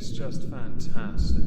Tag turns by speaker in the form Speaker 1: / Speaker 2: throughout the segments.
Speaker 1: is just fantastic.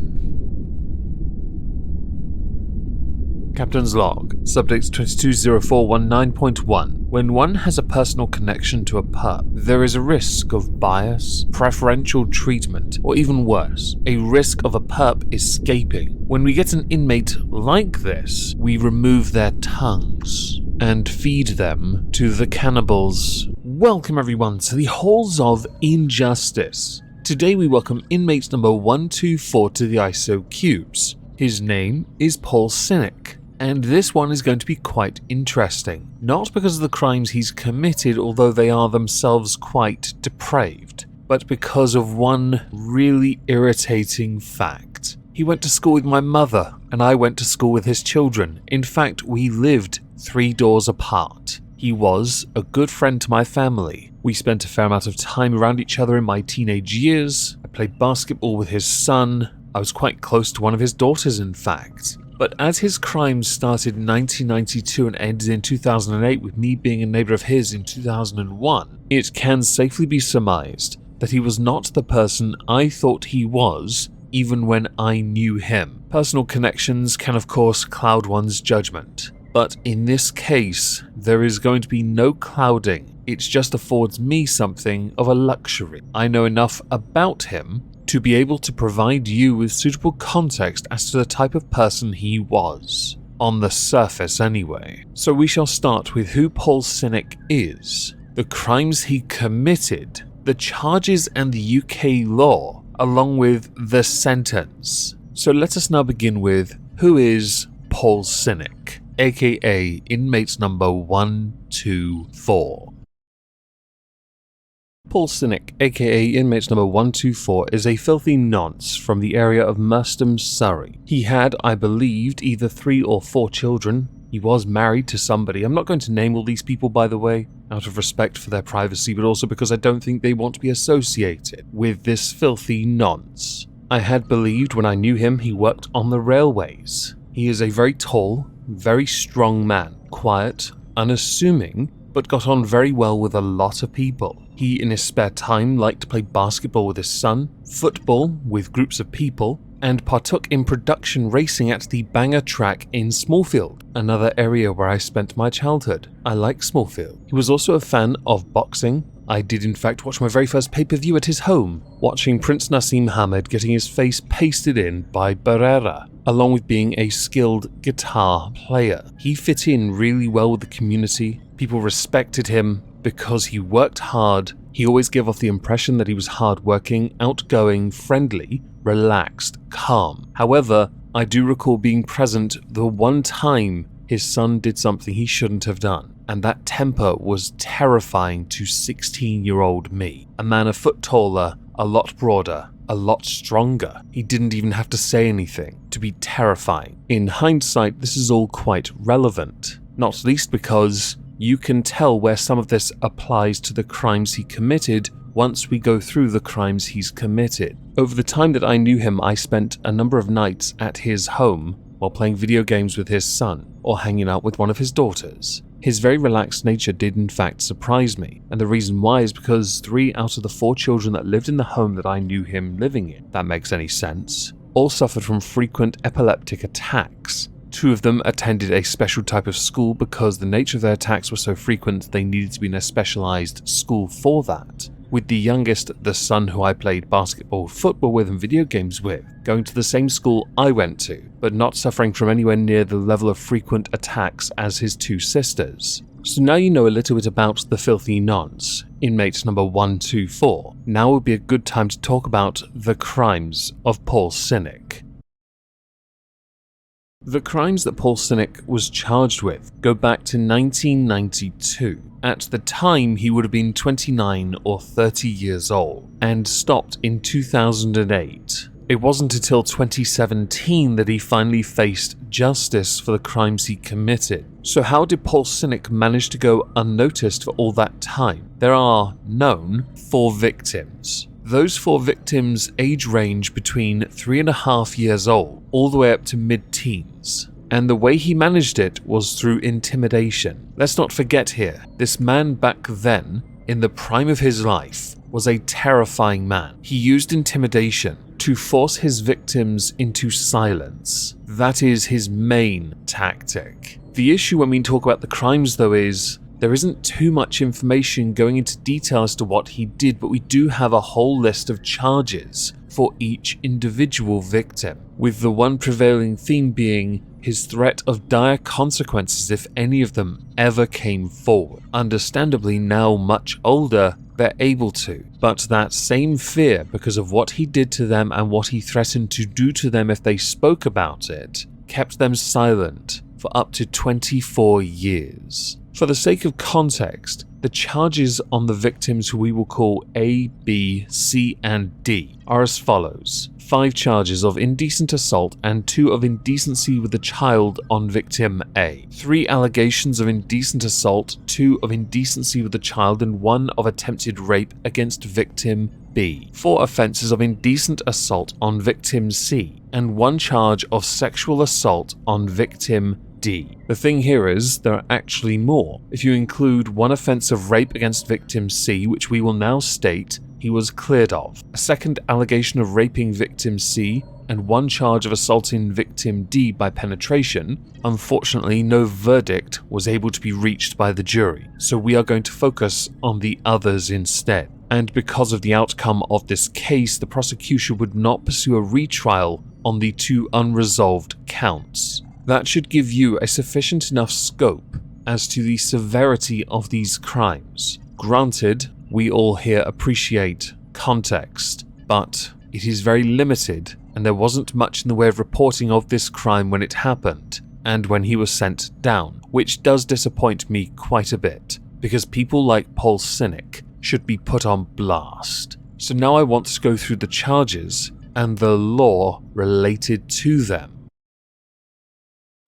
Speaker 1: Captain's Log, Subject 220419.1. When one has a personal connection to a pup, there is a risk of bias, preferential treatment, or even worse, a risk of a pup escaping. When we get an inmate like this, we remove their tongues and feed them to the cannibals. Welcome everyone to the halls of injustice. Today we welcome inmate number 124 to the ISO cubes. His name is Paul Sinnick. And this one is going to be quite interesting, not because of the crimes he's committed, although they are themselves quite depraved, but because of one really irritating fact. He went to school with my mother, and I went to school with his children. In fact, we lived 3 doors apart. He was a good friend to my family. We spent a fair amount of time around each other in my teenage years. I played basketball with his son. I was quite close to one of his daughters, in fact. But as his crimes started in 1992 and ended in 2008 with me being a neighbour of his in 2001, it can safely be surmised that he was not the person I thought he was even when I knew him. Personal connections can of course cloud one's judgment, but in this case there is going to be no clouding. It just affords me something of a luxury. I know enough about him to be able to provide you with suitable context as to the type of person he was. On the surface anyway. So we shall start with who Paul Sinnick is, the crimes he committed, the charges and the UK law, along with the sentence. So let us now begin with who is Paul Sinnick, aka inmate number 124. Paul Sinnick, aka inmate number 124, is a filthy nonce from the area of Merstham, Surrey. He had, I believed, either 3 or 4 children. He was married to somebody. I'm not going to name all these people, by the way, out of respect for their privacy, but also because I don't think they want to be associated with this filthy nonce. I had believed when I knew him he worked on the railways. He is a very tall, very strong man, quiet, unassuming, but got on very well with a lot of people. He, in his spare time, liked to play basketball with his son, football with groups of people, and partook in production racing at the Banger track in Smallfield, another area where I spent my childhood. I like Smallfield. He was also a fan of boxing. I did in fact watch my very first pay-per-view at his home, watching Prince Nassim Hamed getting his face pasted in by Barrera, along with being a skilled guitar player. He fit in really well with the community. People respected him because he worked hard. He always gave off the impression that he was hardworking, outgoing, friendly, relaxed, calm. However, I do recall being present the one time his son did something he shouldn't have done, and that temper was terrifying to 16-year-old me. A man a foot taller, a lot broader, a lot stronger. He didn't even have to say anything to be terrifying. In hindsight, this is all quite relevant, not least because you can tell where some of this applies to the crimes he committed once we go through the crimes he's committed. Over the time that I knew him, I spent a number of nights at his home while playing video games with his son or hanging out with one of his daughters. His very relaxed nature did in fact surprise me, and the reason why is because 3 out of the 4 children that lived in the home that I knew him living in, that makes any sense, all suffered from frequent epileptic attacks. 2 of them attended a special type of school because the nature of their attacks were so frequent they needed to be in a specialized school for that. With the youngest, the son who I played basketball, football with and video games with, going to the same school I went to, but not suffering from anywhere near the level of frequent attacks as his 2 sisters. So now you know a little bit about the filthy nonce, inmate number 124. Now would be a good time to talk about the crimes of Paul Sinnick. The crimes that Paul Sinnick was charged with go back to 1992. At the time, he would have been 29 or 30 years old, and stopped in 2008. It wasn't until 2017 that he finally faced justice for the crimes he committed. So how did Paul Sinnick manage to go unnoticed for all that time? There are known 4 victims. Those 4 victims age range between 3.5 years old all the way up to mid-teens. And the way he managed it was through intimidation. Let's not forget here, this man back then, in the prime of his life, was a terrifying man. He used intimidation to force his victims into silence. That is his main tactic. The issue when we talk about the crimes, though, is there isn't too much information going into detail as to what he did, but we do have a whole list of charges for each individual victim, with the one prevailing theme being his threat of dire consequences if any of them ever came forward. Understandably, now much older, they're able to, but that same fear because of what he did to them and what he threatened to do to them if they spoke about it, kept them silent for up to 24 years. For the sake of context, the charges on the victims who we will call A, B, C, and D are as follows. 5 charges of indecent assault and 2 of indecency with a child on victim A. 3 allegations of indecent assault, 2 of indecency with a child, and 1 of attempted rape against victim B. 4 offences of indecent assault on victim C, and 1 charge of sexual assault on victim D. The thing here is, there are actually more. If you include 1 offence of rape against victim C, which we will now state he was cleared of, a 2nd allegation of raping victim C, and 1 charge of assaulting victim D by penetration, unfortunately no verdict was able to be reached by the jury, so we are going to focus on the others instead. And because of the outcome of this case, the prosecution would not pursue a retrial on the 2 unresolved counts. That should give you a sufficient enough scope as to the severity of these crimes. Granted, we all here appreciate context, but it is very limited, and there wasn't much in the way of reporting of this crime when it happened, and when he was sent down, which does disappoint me quite a bit, because people like Paul Sinnick should be put on blast. So now I want to go through the charges and the law related to them.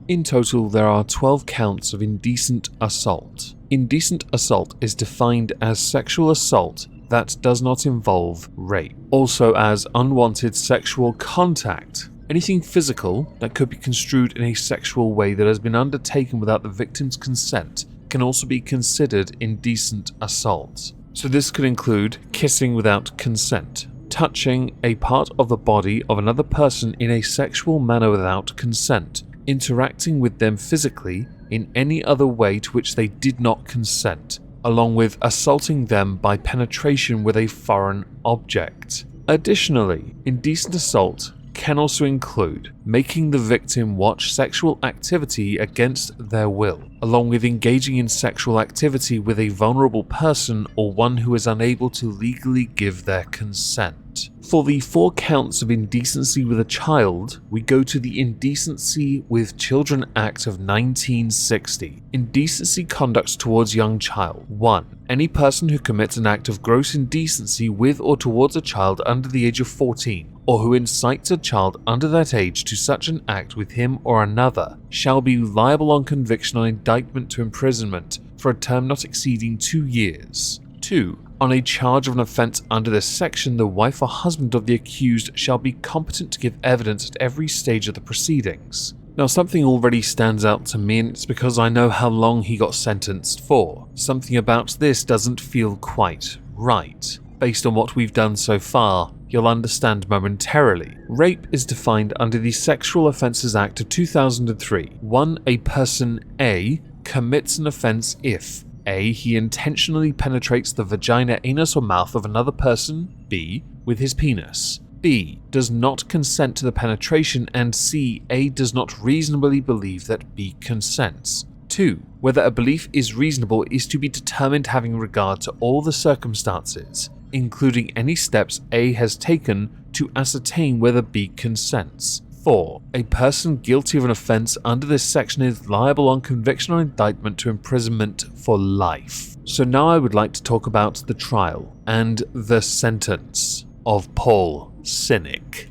Speaker 1: In total, there are 12 counts of indecent assault. Indecent assault is defined as sexual assault that does not involve rape. Also as unwanted sexual contact. Anything physical that could be construed in a sexual way that has been undertaken without the victim's consent can also be considered indecent assault. So this could include kissing without consent, touching a part of the body of another person in a sexual manner without consent, interacting with them physically in any other way to which they did not consent, along with assaulting them by penetration with a foreign object. Additionally, indecent assault can also include making the victim watch sexual activity against their will, along with engaging in sexual activity with a vulnerable person or one who is unable to legally give their consent. For the 4 counts of indecency with a child, we go to the Indecency with Children Act of 1960. Indecency conduct towards young child. 1. Any person who commits an act of gross indecency with or towards a child under the age of 14, or who incites a child under that age to such an act with him or another, shall be liable on conviction on indictment to imprisonment for a term not exceeding 2 years. 2. On a charge of an offence under this section, the wife or husband of the accused shall be competent to give evidence at every stage of the proceedings. Now, something already stands out to me, and it's because I know how long he got sentenced for. Something about this doesn't feel quite right. Based on what we've done so far, you'll understand momentarily. Rape is defined under the Sexual Offences Act of 2003. 1. A person A commits an offence if A. He intentionally penetrates the vagina, anus, or mouth of another person, B. with his penis, B. does not consent to the penetration, and C. A. does not reasonably believe that B consents. 2. Whether a belief is reasonable is to be determined having regard to all the circumstances, including any steps A has taken to ascertain whether B consents. 4. A person guilty of an offence under this section is liable on conviction or indictment to imprisonment for life. So now I would like to talk about the trial and the sentence of Paul Sinnick.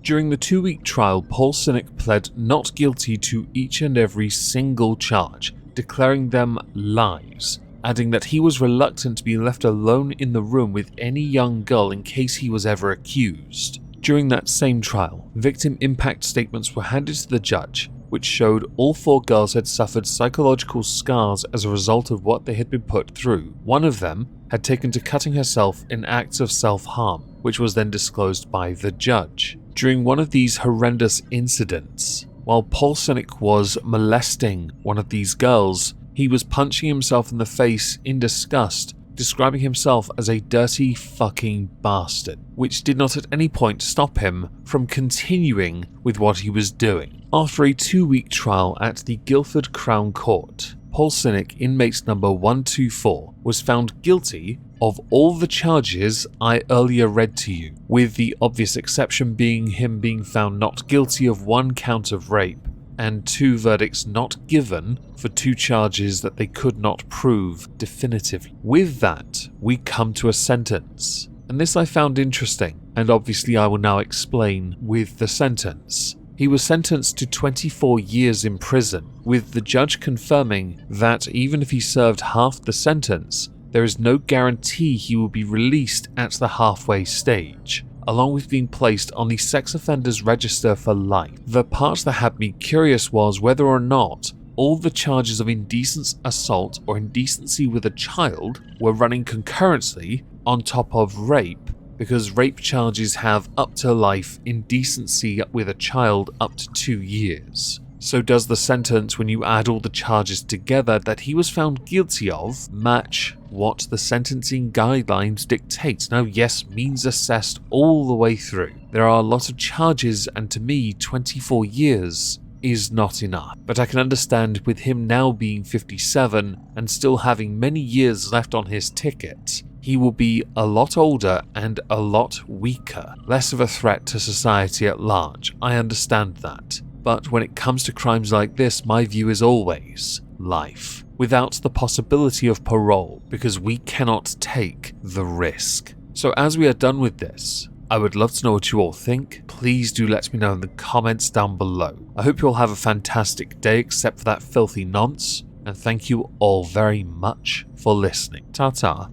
Speaker 1: During the 2-week trial, Paul Sinnick pled not guilty to each and every single charge, declaring them lies, adding that he was reluctant to be left alone in the room with any young girl in case he was ever accused. During that same trial, victim impact statements were handed to the judge, which showed all 4 girls had suffered psychological scars as a result of what they had been put through. One of them had taken to cutting herself in acts of self-harm, which was then disclosed by the judge. During one of these horrendous incidents, while Paul Sinnick was molesting one of these girls, he was punching himself in the face in disgust, describing himself as a dirty fucking bastard, which did not at any point stop him from continuing with what he was doing. After a 2-week trial at the Guildford Crown Court, Paul Sinnick, inmate number 124, was found guilty of all the charges I earlier read to you, with the obvious exception being him being found not guilty of 1 count of rape and 2 verdicts not given for 2 charges that they could not prove definitively. With that, we come to a sentence, and this I found interesting, and obviously I will now explain with the sentence. He was sentenced to 24 years in prison, with the judge confirming that even if he served half the sentence, there is no guarantee he will be released at the halfway stage, along with being placed on the sex offenders register for life. The part that had me curious was whether or not all the charges of indecent assault or indecency with a child were running concurrently on top of rape, because rape charges have up to life, indecency with a child up to 2 years. So does the sentence, when you add all the charges together that he was found guilty of, match what the sentencing guidelines dictate? Now yes, means assessed all the way through. There are a lot of charges, and to me 24 years is not enough. But I can understand with him now being 57 and still having many years left on his ticket, he will be a lot older and a lot weaker, less of a threat to society at large. I understand that. But when it comes to crimes like this, my view is always life, without the possibility of parole, because we cannot take the risk. So as we are done with this, I would love to know what you all think. Please do let me know in the comments down below. I hope you all have a fantastic day, except for that filthy nonce, and thank you all very much for listening. Ta-ta.